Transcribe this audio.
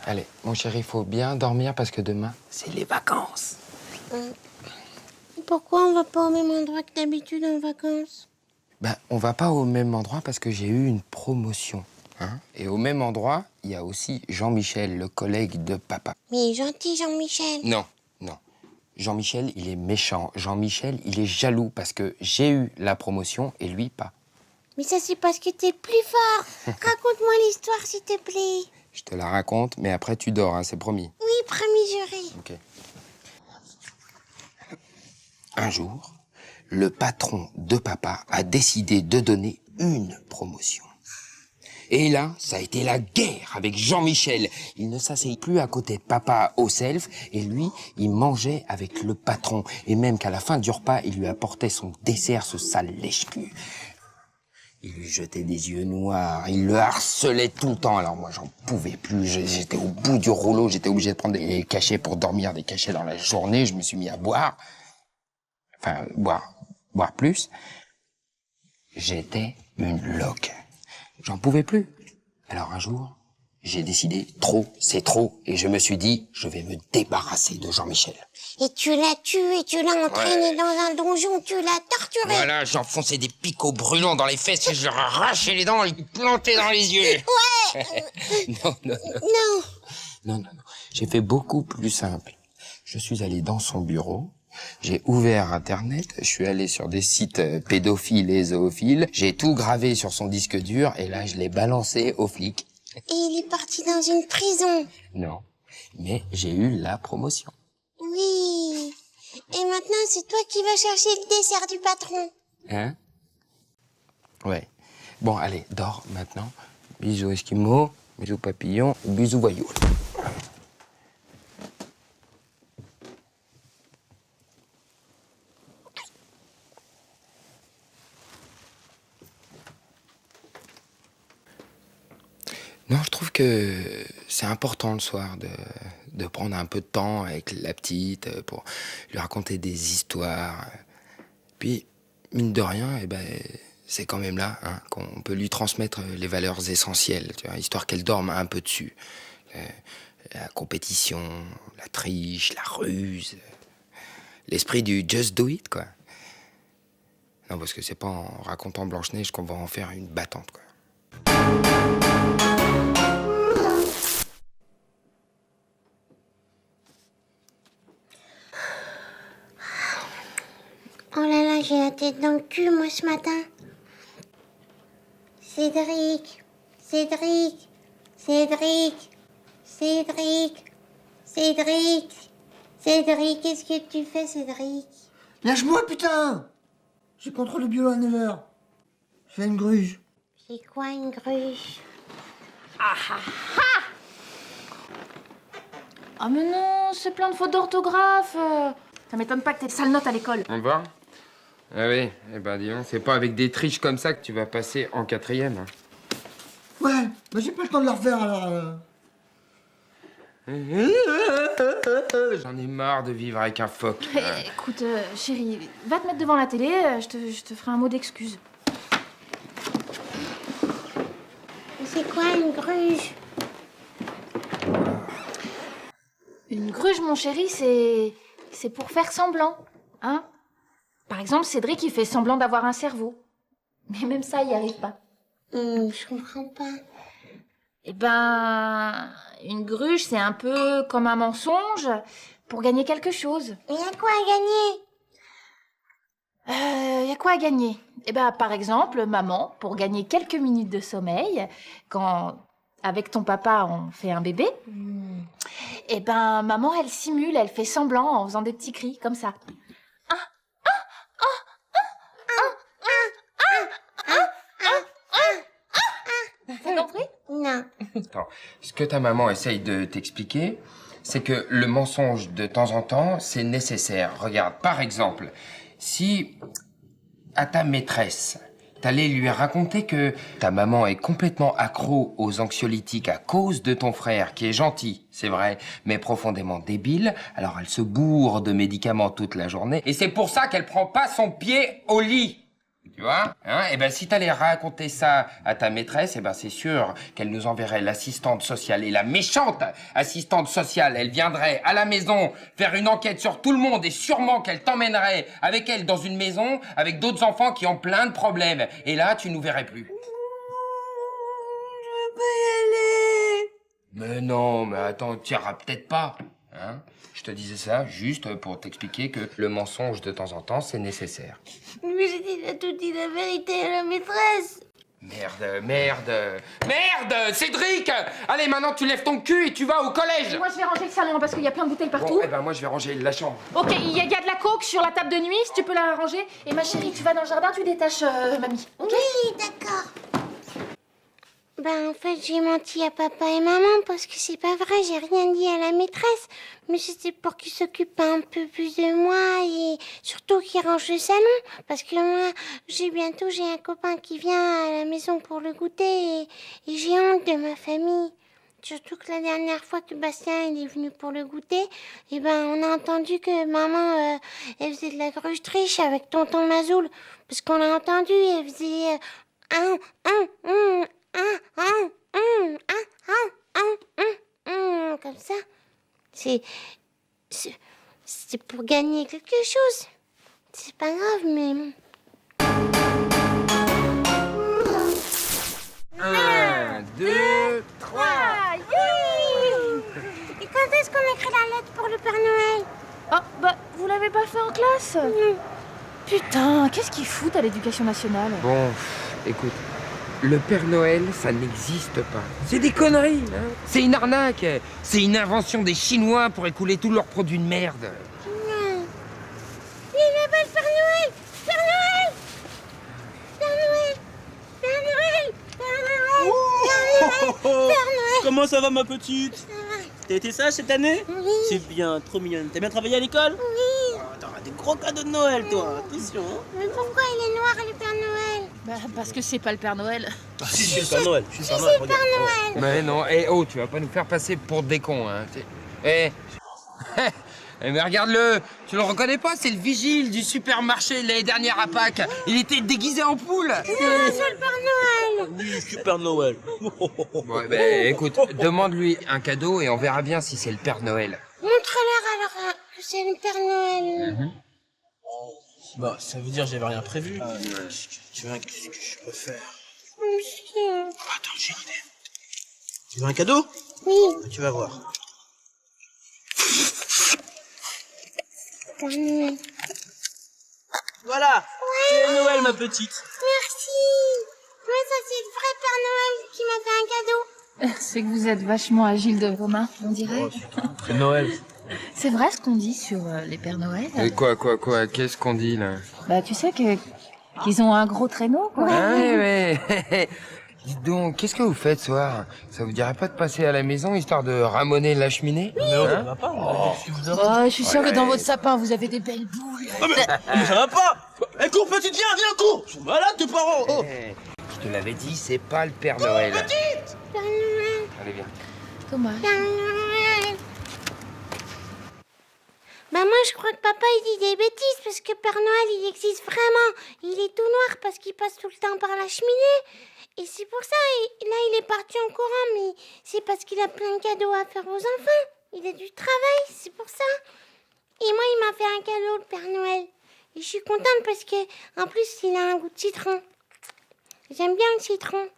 Allez, mon chéri, il faut bien dormir parce que demain, c'est les vacances. Pourquoi on va pas au même endroit que d'habitude en vacances? Ben, on va pas au même endroit parce que j'ai eu une promotion. Hein? Et au même endroit, il y a aussi Jean-Michel, le collègue de papa. Mais il est gentil, Jean-Michel. Non, non. Jean-Michel, il est méchant. Jean-Michel, il est jaloux parce que j'ai eu la promotion et lui, pas. Mais ça, c'est parce que t'es plus fort. Raconte-moi l'histoire, s'il te plaît. Je te la raconte, mais après tu dors, hein, c'est promis. Oui, promis juré. Ok. Un jour, le patron de papa a décidé de donner une promotion. Et là, ça a été la guerre avec Jean-Michel. Il ne s'asseyait plus à côté de papa au self, et lui, il mangeait avec le patron. Et même qu'à la fin du repas, il lui apportait son dessert, ce sale lèche-cul. Il lui jetait des yeux noirs, il le harcelait tout le temps. Alors moi, j'en pouvais plus, j'étais au bout du rouleau, j'étais obligé de prendre des cachets pour dormir, des cachets dans la journée. Je me suis mis à boire. Enfin, boire plus. J'étais une loque. J'en pouvais plus. Alors un jour, j'ai décidé, trop, c'est trop. Et je me suis dit, je vais me débarrasser de Jean-Michel. Et tu l'as tué, tu l'as entraîné dans un donjon, tu l'as torturé. Voilà, j'enfonçais des picots brûlants dans les fesses et je leur arrachais les dents et les plantais dans les yeux. Ouais. Non. Non. J'ai fait beaucoup plus simple. Je suis allé dans son bureau. J'ai ouvert Internet, je suis allé sur des sites pédophiles et zoophiles, j'ai tout gravé sur son disque dur et là je l'ai balancé aux flics. Et il est parti dans une prison. Non, mais j'ai eu la promotion. Oui. Et maintenant, c'est toi qui vas chercher le dessert du patron. Hein? Ouais. Bon, allez, dors maintenant. Bisous Esquimaux, bisous papillons, bisous voyous. Non, je trouve que c'est important le soir de prendre un peu de temps avec la petite pour lui raconter des histoires. Puis, mine de rien, c'est quand même là qu'on peut lui transmettre les valeurs essentielles, tu vois, histoire qu'elle dorme un peu dessus. La compétition, la triche, la ruse, l'esprit du just do it, quoi. Non, parce que c'est pas en racontant Blanche-Neige qu'on va en faire une battante, quoi. Oh là là, j'ai la tête dans le cul, moi, ce matin. Cédric, qu'est-ce que tu fais, Cédric? Lâche-moi, putain! J'ai contrôle le biolo à 9h. Je fais une gruge. C'est quoi une gruge? Ah mais non, c'est plein de fautes d'orthographe. Ça m'étonne pas que t'aies de sales notes à l'école. On va? Ah oui, dis donc, c'est pas avec des triches comme ça que tu vas passer en 4e. Hein. Ouais, mais j'ai pas le temps de la refaire alors. J'en ai marre de vivre avec un phoque. Écoute, chérie, va te mettre devant la télé, je te ferai un mot d'excuse. C'est quoi une gruge? Une gruge, mon chéri, c'est pour faire semblant, hein. Par exemple, Cédric, il fait semblant d'avoir un cerveau. Mais même ça, il n'y arrive pas. Je comprends pas. Eh ben, une gruge, c'est un peu comme un mensonge pour gagner quelque chose. Mais y a quoi à gagner? Y a quoi à gagner? Eh ben, par exemple, maman, pour gagner quelques minutes de sommeil, quand, avec ton papa, on fait un bébé, eh ben, maman, elle simule, elle fait semblant en faisant des petits cris, comme ça. T'as compris? Non. Attends, ce que ta maman essaye de t'expliquer, c'est que le mensonge, de temps en temps, c'est nécessaire. Regarde, par exemple, si à ta maîtresse, t'allais lui raconter que ta maman est complètement accro aux anxiolytiques à cause de ton frère, qui est gentil, c'est vrai, mais profondément débile, alors elle se bourre de médicaments toute la journée, et c'est pour ça qu'elle prend pas son pied au lit. Tu vois, hein? Eh ben, si t'allais raconter ça à ta maîtresse, eh ben, c'est sûr qu'elle nous enverrait l'assistante sociale. Et la méchante assistante sociale, elle viendrait à la maison faire une enquête sur tout le monde et sûrement qu'elle t'emmènerait avec elle dans une maison avec d'autres enfants qui ont plein de problèmes. Et là, tu nous verrais plus. Je veux pas y aller. Mais non, mais attends, tu iras peut-être pas, hein? Je te disais ça juste pour t'expliquer que le mensonge de temps en temps, c'est nécessaire. Mais j'ai déjà tout dit la vérité à la maîtresse. Merde, Cédric! Allez, maintenant tu lèves ton cul et tu vas au collège! Moi, je vais ranger le salon parce qu'il y a plein de bouteilles partout. Bon, eh ben moi je vais ranger la chambre. Ok, il y a de la coke sur la table de nuit, si tu peux la ranger. Et ma chérie, tu vas dans le jardin, tu détaches mamie. Ok? Oui, d'accord. Ben, en fait, j'ai menti à papa et maman parce que c'est pas vrai, j'ai rien dit à la maîtresse. Mais c'était pour qu'ils s'occupent un peu plus de moi et surtout qu'ils rangent le salon. Parce que moi, j'ai un copain qui vient à la maison pour le goûter et j'ai honte de ma famille. Surtout que la dernière fois que Bastien il est venu pour le goûter, eh ben, on a entendu que maman, elle faisait de la gruge triche avec tonton Mazoul. Parce qu'on l'a entendu, elle faisait... comme ça. C'est pour gagner quelque chose. C'est pas grave, mais... 1, 2, 3. Et quand est-ce qu'on écrit la lettre pour le Père Noël? Oh, bah, vous l'avez pas fait en classe? Putain, qu'est-ce qu'ils foutent à l'éducation nationale? Bon, écoute, le Père Noël, ça n'existe pas. C'est des conneries, hein. C'est une arnaque. C'est une invention des Chinois pour écouler tous leurs produits de merde. Non. Il appelle Père Noël. Père Noël. Père Noël. Père Noël. Père Noël. Père Noël. Père Noël. Comment ça va ma petite? T'as été sage cette année? Oui. C'est bien, trop mignonne. T'as bien travaillé à l'école? Oui. Oh, t'auras des gros cadeaux de Noël toi, attention. Hein. Mais pourquoi il est noir, le Père Noël? Bah, parce que c'est pas le Père Noël. Ah si, je suis le Père Noël. Je suis le Père Noël, C'est regarde. Père Noël. Mais non, oh, tu vas pas nous faire passer pour des cons, hein. Mais regarde-le, tu le reconnais pas, c'est le vigile du supermarché l'année dernière à Pâques. Il était déguisé en poule. C'est le Père Noël. Oui, je suis Père Noël. Bon, ben, écoute, demande-lui un cadeau et on verra bien si c'est le Père Noël. Montre-leur alors que c'est le Père Noël. Bah, ça veut dire que j'avais rien prévu. Tu veux qu'est-ce que je peux faire? Monsieur. Attends, j'ai une idée. Tu veux un cadeau? Oui. Tu vas voir. Père Noël. Voilà, c'est Noël ma petite. Merci. Mais ça, c'est le vrai Père Noël qui m'a fait un cadeau. C'est que vous êtes vachement agile de vos mains, on dirait. C'est Noël. C'est vrai ce qu'on dit sur les Pères Noël? Quoi, qu'est-ce qu'on dit, là? Bah, tu sais qu'ils ont un gros traîneau, quoi. Ah ouais. Dites donc, qu'est-ce que vous faites ce soir? Ça vous dirait pas de passer à la maison histoire de ramoner la cheminée? Mais on va pas, on va Oh, je suis sûre que dans votre sapin, vous avez des belles boules. mais ça va pas. Eh, cours petite, viens, cours. Ils sont malades tes parents. Oh. Je te l'avais dit, c'est pas le Père Noël. Père Noël. Allez, viens. Thomas. Père Noël. Bah moi je crois que papa il dit des bêtises parce que Père Noël il existe vraiment. Il est tout noir parce qu'il passe tout le temps par la cheminée. Et c'est pour ça, là il est parti en courant, mais c'est parce qu'il a plein de cadeaux à faire aux enfants. Il a du travail, c'est pour ça. Et moi il m'a fait un cadeau le Père Noël. Et je suis contente parce que en plus il a un goût de citron. J'aime bien le citron.